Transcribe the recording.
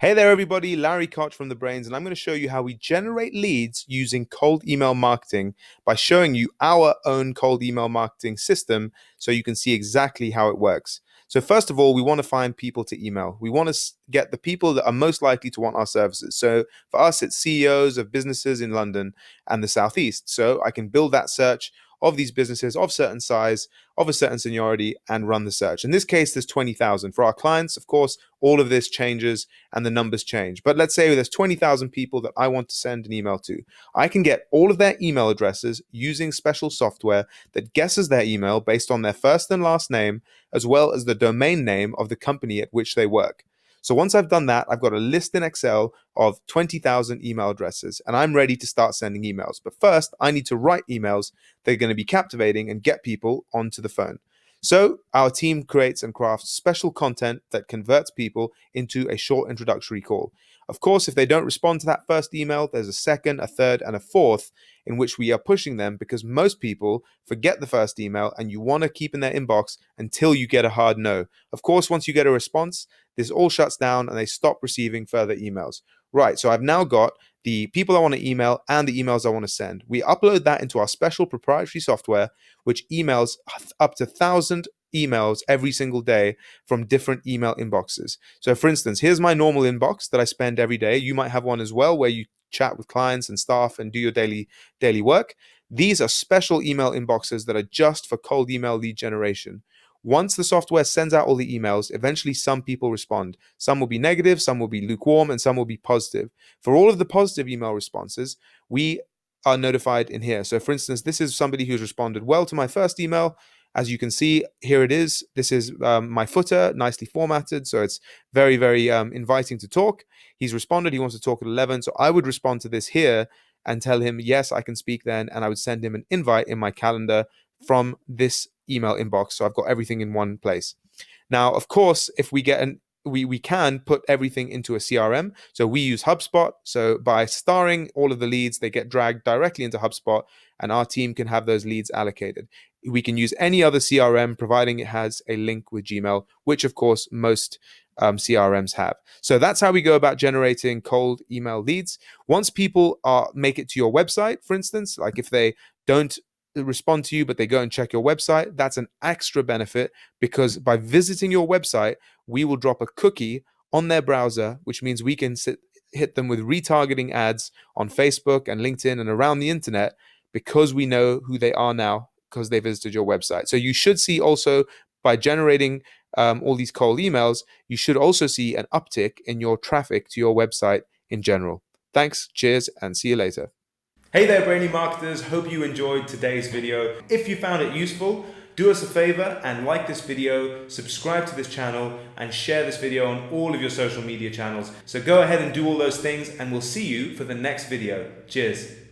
Hey there, everybody. Larry Koch from The Brains, and I'm going to show you how we generate leads using cold email marketing by showing you our own cold email marketing system so you can see exactly how it works. So, first of all, we want to find people to email. We want to get the people that are most likely to want our services. So, for us, it's CEOs of businesses in London and the Southeast. So, I can build that search of these businesses of certain size, of a certain seniority, and run the search. In this case, there's 20,000. For our clients, of course, all of this changes and the numbers change. But let's say there's 20,000 people that I want to send an email to. I can get all of their email addresses using special software that guesses their email based on their first and last name, as well as the domain name of the company at which they work. So once I've done that, I've got a list in Excel of 20,000 email addresses, and I'm ready to start sending emails. But first, I need to write emails that are going to be captivating and get people onto the phone. So our team creates and crafts special content that converts people into a short introductory call. Of course, if they don't respond to that first email, there's a second, a third, and a fourth in which we are pushing them because most people forget the first email and you want to keep in their inbox until you get a hard no. Of course, once you get a response, this all shuts down and they stop receiving further emails. Right, so I've now got the people I want to email and the emails I want to send. We upload that into our special proprietary software, which emails up to 1,000 emails every single day from different email inboxes. So for instance, here's my normal inbox that I spend every day. You might have one as well where you chat with clients and staff and do your daily work. These are special email inboxes that are just for cold email lead generation. Once the software sends out all the emails, eventually some people respond. Some will be negative, some will be lukewarm, and some will be positive. For all of the positive email responses, we are notified in here. So for instance, this is somebody who's responded well to my first email. As you can see, here it is. This is my footer, nicely formatted. So it's very, very inviting to talk. He's responded. He wants to talk at 11. So I would respond to this here and tell him, yes, I can speak then. And I would send him an invite in my calendar from this email inbox. So I've got everything in one place. Now, of course, if we get we can put everything into a CRM. So we use HubSpot. So by starring all of the leads, they get dragged directly into HubSpot and our team can have those leads allocated. We can use any other CRM providing it has a link with Gmail, which of course most CRMs have. So that's how we go about generating cold email leads. Once people make it to your website, for instance, like if they don't respond to you, but they go and check your website, that's an extra benefit because by visiting your website, we will drop a cookie on their browser, which means we can hit them with retargeting ads on Facebook and LinkedIn and around the internet because we know who they are now because they visited your website. So you should see also by generating all these cold emails, you should also see an uptick in your traffic to your website in general. Thanks, cheers, and see you later. Hey there, brainy marketers. Hope you enjoyed today's video. If you found it useful, do us a favor and like this video, subscribe to this channel, and share this video on all of your social media channels. So go ahead and do all those things, and we'll see you for the next video. Cheers.